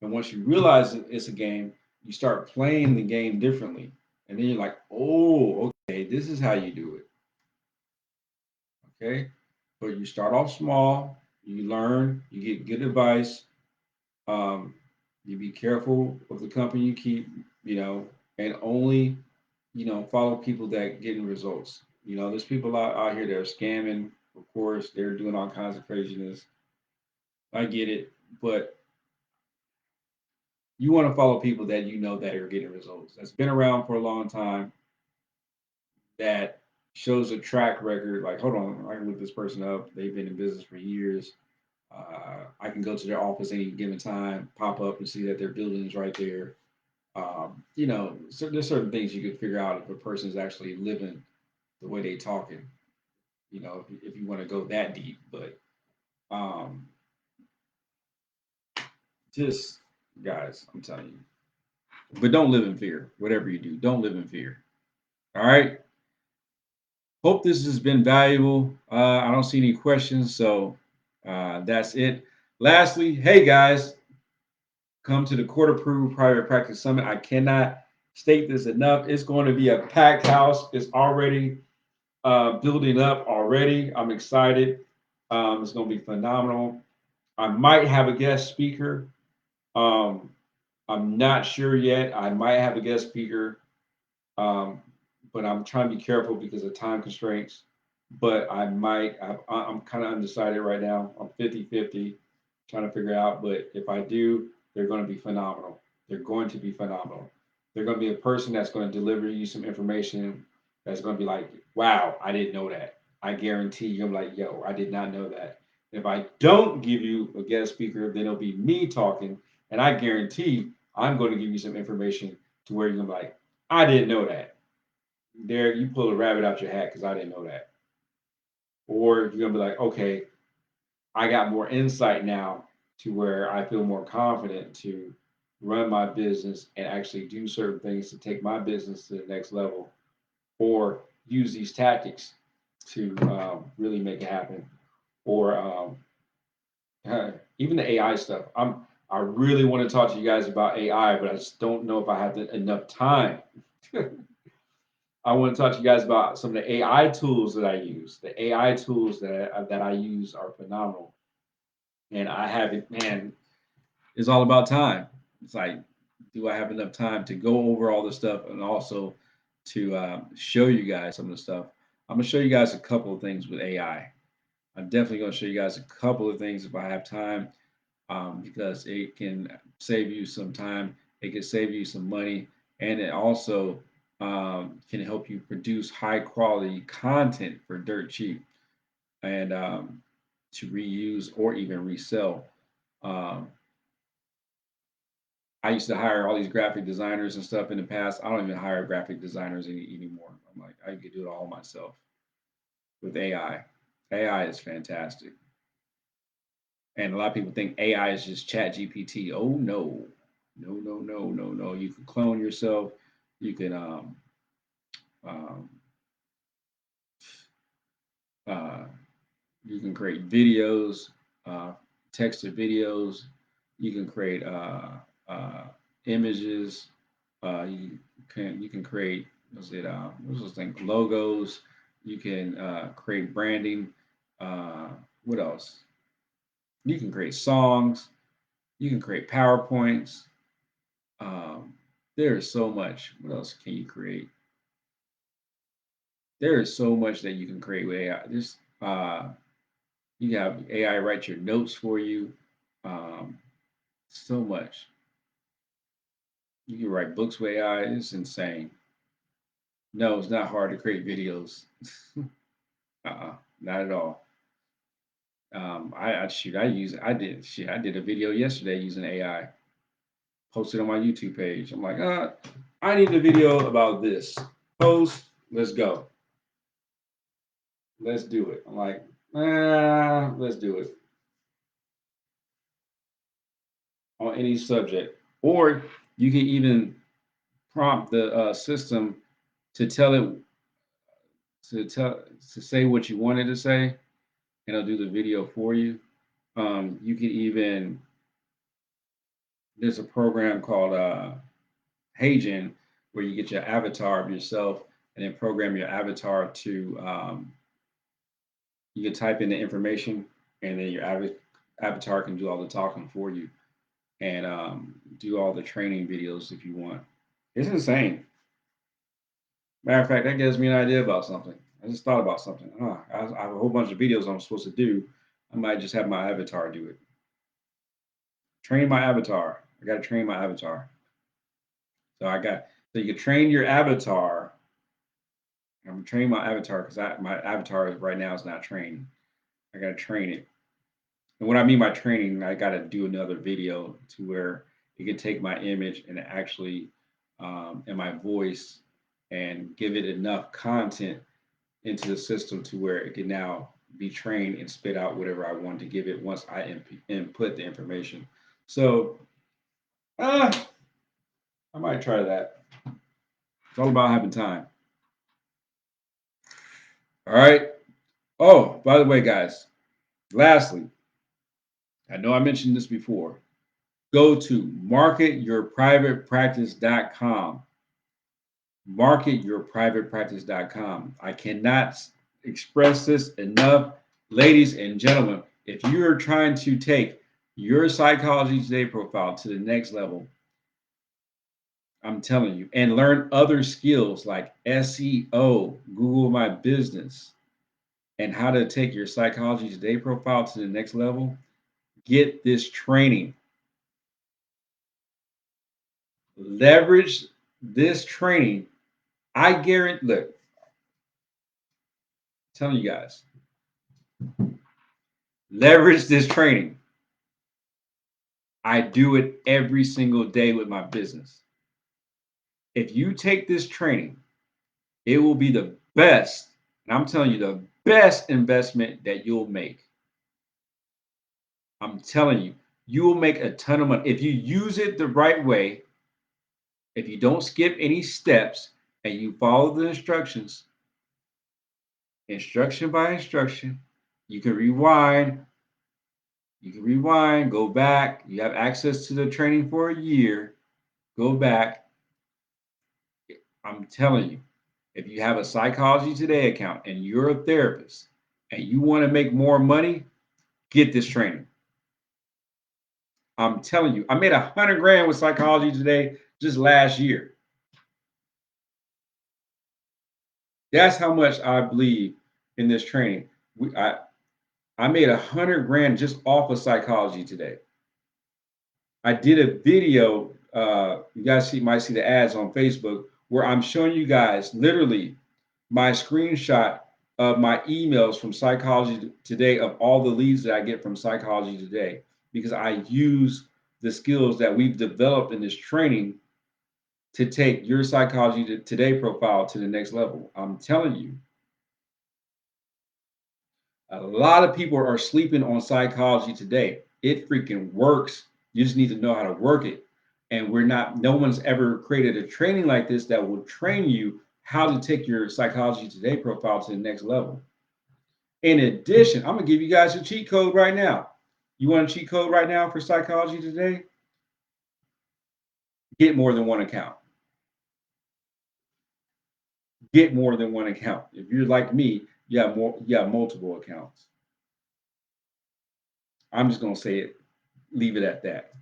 And once you realize it's a game, you start playing the game differently. And then you're like, oh, okay, this is how you do it. Okay. But you start off small, you learn, you get good advice, um, you be careful of the company you keep, and only, follow people that getting results. There's people out here that are scamming, of course, they're doing all kinds of craziness. I get it, but you want to follow people that that are getting results. That's been around for a long time. That shows a track record. Like, hold on, I can look this person up. They've been in business for years. I can go to their office any given time, pop up and see that their building is right there. So there's certain things you can figure out if a person is actually living the way they talking. If you want to go that deep, but um, just guys, I'm telling you. But don't live in fear. Whatever you do, don't live in fear. All right. Hope this has been valuable. I don't see any questions, so that's it. Lastly, hey guys, come to the Court Approved Private Practice Summit. I cannot state this enough. It's going to be a packed house. It's already building up already. I'm excited. It's going to be phenomenal. I might have a guest speaker. Um, I'm not sure yet. I might have a guest speaker. Um, but I'm trying to be careful because of time constraints. But I might, I'm kind of undecided right now. I'm 50-50, trying to figure out. But if I do, they're going to be phenomenal. They're going to be phenomenal. They're going to be a person that's going to deliver you some information that's going to be like, wow, I didn't know that. I guarantee you're like, yo, I did not know that. If I don't give you a guest speaker, then it'll be me talking. And I guarantee I'm going to give you some information to where you're going to be like, I didn't know that. There, you pull a rabbit out your hat because I didn't know that. Or you're gonna be like, okay, I got more insight now to where I feel more confident to run my business and actually do certain things to take my business to the next level, or use these tactics to really make it happen. Or even the AI stuff. I really want to talk to you guys about AI, but I just don't know if I have enough time. I want to talk to you guys about some of the AI tools that I use. The AI tools that I use are phenomenal, and I haven't. Man, it's all about time. It's like, do I have enough time to go over all this stuff and also to show you guys some of the stuff? I'm gonna show you guys a couple of things with AI. I'm definitely gonna show you guys a couple of things if I have time, because it can save you some time, it can save you some money, and it also can help you produce high quality content for dirt cheap and to reuse or even resell. Um, I used to hire all these graphic designers and stuff in the past. I don't even hire graphic designers anymore. I'm like, I could do it all myself with AI. AI is fantastic. And a lot of people think AI is just Chat GPT. Oh no, no, no, no, no, no. You can clone yourself. You can um, uh, you can create videos, uh, text to videos. You can create uh, images. You can create what's this thing, logos. You can create branding. Uh, what else? You can create songs. You can create PowerPoints. Um, there is so much. What else can you create? There is so much that you can create with AI. Just you have AI write your notes for you. Um, so much. You can write books with AI. It's insane. No, it's not hard to create videos. Not at all. Shoot, I did a video yesterday using AI. Posted on my YouTube page. I'm like, I need a video about this. Post. Let's go. Let's do it. I'm like, let's do it on any subject. Or you can even prompt the system to tell it to say what you wanted to say, and it'll do the video for you. You can even There's a program called Hagen where you get your avatar of yourself and then program your avatar to you can type in the information and then your avatar can do all the talking for you and do all the training videos if you want. It's insane. Matter of fact, that gives me an idea about something. I just thought about something. I have a whole bunch of videos I'm supposed to do. I might just have my avatar do it. Train my avatar. I got to train my avatar. So you can train your avatar. I'm training my avatar because my avatar right now is not trained. I got to train it. And what I mean by training, I got to do another video to where it can take my image and actually and my voice and give it enough content into the system to where it can now be trained and spit out whatever I want to give it once I input the information. So uh, I might try that. It's all about having time. All right. Oh, by the way, guys, lastly, I know I mentioned this before. Go to marketyourprivatepractice.com. Marketyourprivatepractice.com. I cannot express this enough. Ladies and gentlemen, if you are trying to take your Psychology Today profile to the next level, I'm telling you, and learn other skills like SEO, Google My Business, and how to take your Psychology Today profile to the next level, get this training. Leverage this training. I guarantee, look, I'm telling you guys, leverage this training. I do it every single day with my business. If you take this training, it will be the best, and I'm telling you, the best investment that you'll make. I'm telling you, you will make a ton of money. If you use it the right way, if you don't skip any steps and you follow the instructions, instruction by instruction, you can rewind. You can rewind, go back. You have access to the training for a year. Go back. I'm telling you, if you have a Psychology Today account and you're a therapist and you want to make more money, get this training. I'm telling you, I made 100 grand with Psychology Today just last year. That's how much I believe in this training. I made 100 grand just off of Psychology Today. I did a video. You guys might see the ads on Facebook where I'm showing you guys literally my screenshot of my emails from Psychology Today of all the leads that I get from Psychology Today because I use the skills that we've developed in this training to take your Psychology Today profile to the next level. I'm telling you, a lot of people are sleeping on Psychology Today. It freaking works. You just need to know how to work it. And no one's ever created a training like this that will train you how to take your Psychology Today profile to the next level. In addition, I'm going to give you guys a cheat code right now. You want a cheat code right now for psychology today? Get more than one account. Get more than one account. If you're like me, you have multiple accounts. I'm just gonna say it, leave it at that.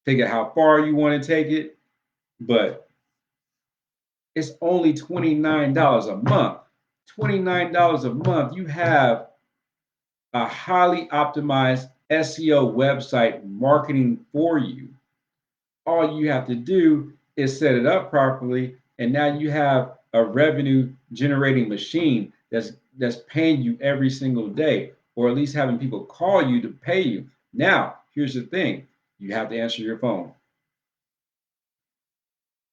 Take it how far you want to take it, but it's only $29 a month. $29 a month. You have a highly optimized SEO website marketing for you. All you have to do is set it up properly, and now you have a revenue generating machine that's paying you every single day, or at least having people call you to pay you. Now, here's the thing: you have to answer your phone.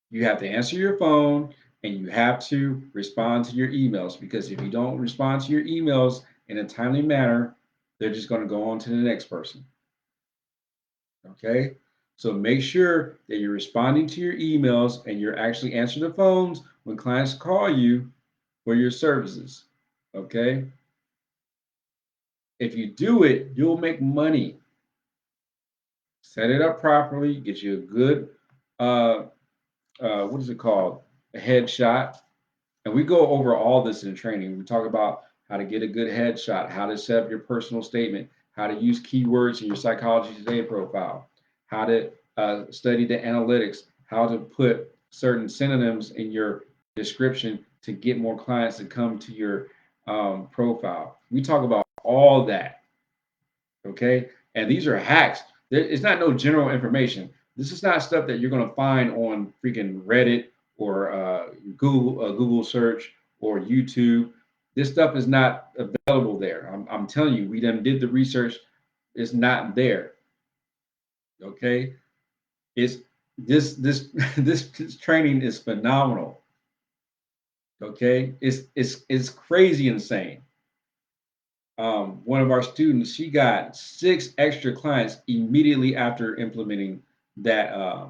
You have to answer your phone, and you have to respond to your emails, because if you don't respond to your emails in a timely manner, they're just going to go on to the next person. Okay. So make sure that you're responding to your emails and you're actually answering the phones when clients call you for your services. Okay. If you do it, you'll make money. Set it up properly, get you a good, uh, what is it called? A headshot. And we go over all this in training. We talk about how to get a good headshot, how to set up your personal statement, how to use keywords in your Psychology Today profile, how to study the analytics, how to put certain synonyms in your description to get more clients to come to your profile. We talk about all that, okay? And these are hacks. It's not no general information. This is not stuff that you're going to find on freaking Reddit or Google search or YouTube. This stuff is not available there. I'm telling you, we done did the research. It's not there. Okay, it's this this training is phenomenal. Okay, it's crazy insane. One of our students, she got 6 extra clients immediately after implementing that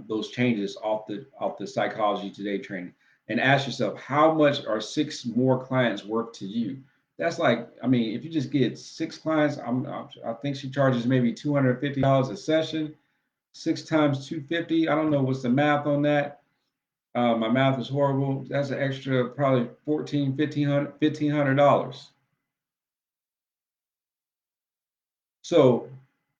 those changes off the Psychology Today training. And ask yourself, how much are 6 more clients worth to you? That's like, I mean, if you just get 6 clients, I think she charges maybe $250 a session. 6 times 250. I don't know what's the math on that. My math is horrible. That's an extra probably 14, 1500, $1,500. So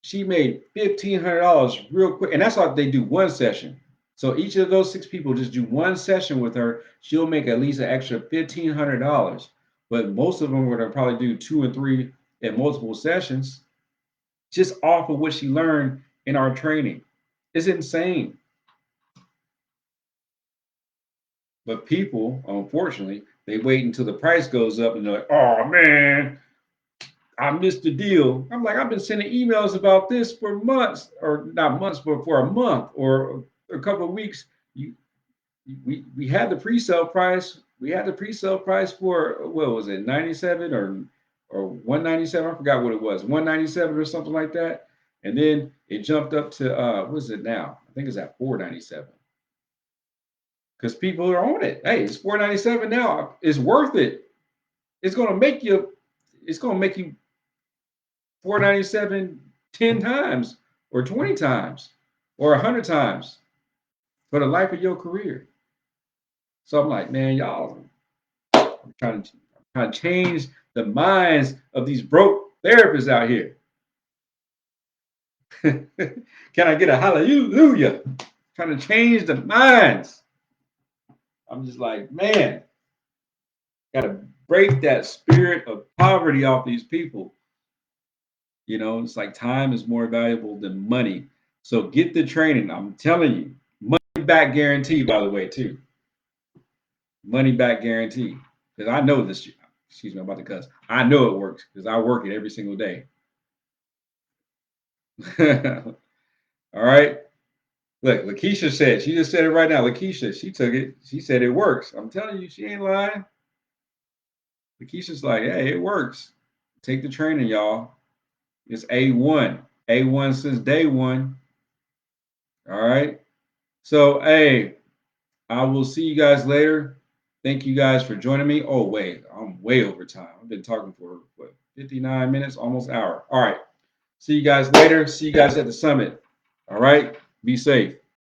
she made $1,500 real quick, and that's how they do one session. So each of those 6 people just do one session with her. She'll make at least an extra $1,500. But most of them are going to probably do 2 and 3 and multiple sessions just off of what she learned in our training. It's insane. But people, unfortunately, they wait until the price goes up and they're like, oh man, I missed the deal. I'm like, I've been sending emails about this for months, or not months, but for a month or a couple of weeks. You, we had the pre-sale price. We had the pre-sale price for what was it, 97 or 197? I forgot what it was, 197 or something like that. And then it jumped up to what is it now? I think it's at 497. Because people are on it. Hey, it's 497 now. It's worth it. It's gonna make you. It's gonna make you 497 10 times or 20 times or 100 times for the life of your career. So I'm like, man, y'all, I'm trying to change the minds of these broke therapists out here. Can I get a hallelujah? Trying to change the minds. I'm just like, man, gotta break that spirit of poverty off these people. You know, it's like time is more valuable than money. So get the training. I'm telling you, money back guarantee, by the way, too. Money back guarantee. Because I know this. Excuse me, I'm about to cuss. I know it works because I work it every single day. All right. Look, Lakeisha said, she just said it right now. Lakeisha, she took it. She said it works. I'm telling you, she ain't lying. Lakeisha's like, hey, it works. Take the training, y'all. It's A1. A1 since day one. All right. So, hey, I will see you guys later. Thank you guys for joining me. Oh, wait, I'm way over time. I've been talking for what 59 minutes, almost hour. All right. See you guys later. See you guys at the summit. All right. Be safe.